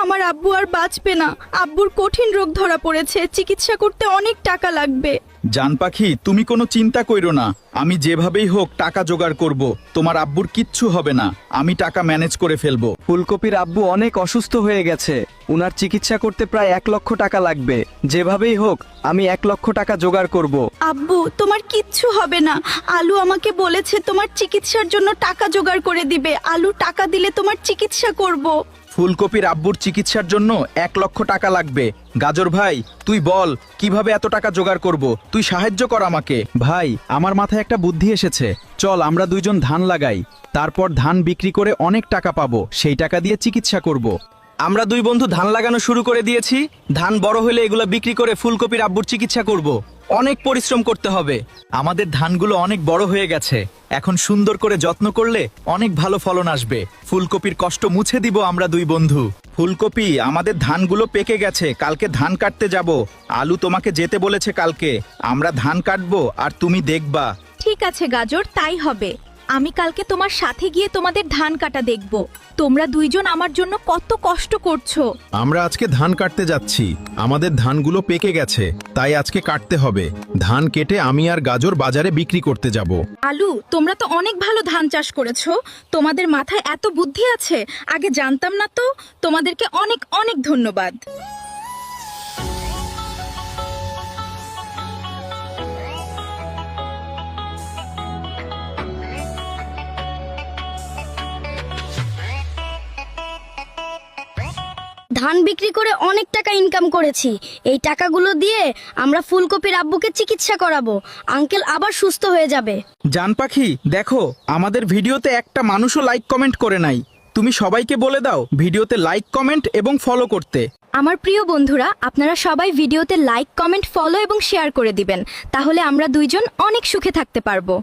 আমার আব্বু আর বাঁচবে না। আব্বুর কঠিন রোগ ধরা পড়েছে, চিকিৎসা করতে অনেক টাকা লাগবে। জান পাখি, তুমি কোনো চিন্তা কইরো না, আমি যেভাবেই হোক টাকা জোগাড় করব। তোমার আব্বুর কিচ্ছু হবে না, আমি টাকা ম্যানেজ করে ফেলবো। ফুলকপির আব্বু অনেক অসুস্থ হয়ে গেছে, উনার চিকিৎসা করতে প্রায় 1 লক্ষ টাকা লাগবে। যেভাবেই হোক আমি 1 লক্ষ টাকা জোগাড় করব। আব্বু, তোমার কিচ্ছু হবে না। আলু আমাকে বলেছে তোমার চিকিৎসার জন্য টাকা জোগাড় করে দিবে। আলু টাকা দিলে তোমার চিকিৎসা করব। ফুলকপির আব্বুর চিকিৎসার জন্য 1 লক্ষ টাকা লাগবে। গাজর ভাই, তুই বল কিভাবে এত টাকা জোগাড় করব? তুই সাহায্য কর আমাকে। ভাই, আমার মাথায় একটা বুদ্ধি এসেছে। চল আমরা দুইজন ধান লাগাই, তারপর ধান বিক্রি করে অনেক টাকা পাবো, সেই টাকা দিয়ে চিকিৎসা করব। আমরা দুই বন্ধু ধান লাগানো শুরু করে দিয়েছি। ধান বড় হলে এগুলো বিক্রি করে ফুলকপির আব্বুর চিকিৎসা করব। অনেক পরিশ্রম করতে হবে। আমাদের ধানগুলো অনেক বড় হয়ে গেছে, এখন সুন্দর করে যত্ন করলে অনেক ভালো ফলন আসবে। ফুলকপির কষ্ট মুছে দিব আমরা দুই বন্ধু। ফুলকপি, আমাদের ধানগুলো পেকে গেছে, কালকে ধান কাটতে যাব। আলু তোমাকে যেতে বলেছে কালকে। আমরা ধান কাটবো আর তুমি দেখবা। ঠিক আছে গাজর, তাই হবে। আমি কালকে তোমার সাথে গিয়ে তোমাদের ধান কাটা দেখব। তোমরা দুইজন আমার জন্য কত কষ্ট করছো। আমরা আজকে ধান কাটতে যাচ্ছি, আমাদের ধানগুলো পেকে গেছে, তাই আজকে কাটতে হবে। ধান কেটে আমি আর গাজর বাজারে বিক্রি করতে যাব। আলু, তোমরা তো অনেক ভালো ধান চাষ করেছো। তোমাদের মাথায় এত বুদ্ধি আছে, আগে জানতাম না তো। তোমাদেরকে অনেক অনেক ধন্যবাদ। ধান বিক্রি করে অনেক টাকা ইনকাম করেছি। এই টাকাগুলো দিয়ে আমরা ফুলকপির আব্বুকে চিকিৎসা করাবো। আঙ্কেল আবার সুস্থ হয়ে যাবে। জান পাখি, দেখো আমাদের ভিডিওতে একটা মানুষও লাইক কমেন্ট করে নাই। তুমি সবাইকে বলে দাও ভিডিওতে লাইক কমেন্ট এবং ফলো করতে। আমার প্রিয় বন্ধুরা, আপনারা সবাই ভিডিওতে লাইক, কমেন্ট, ফলো এবং শেয়ার করে দিবেন। তাহলে আমরা দুইজন অনেক সুখে থাকতে পারবো।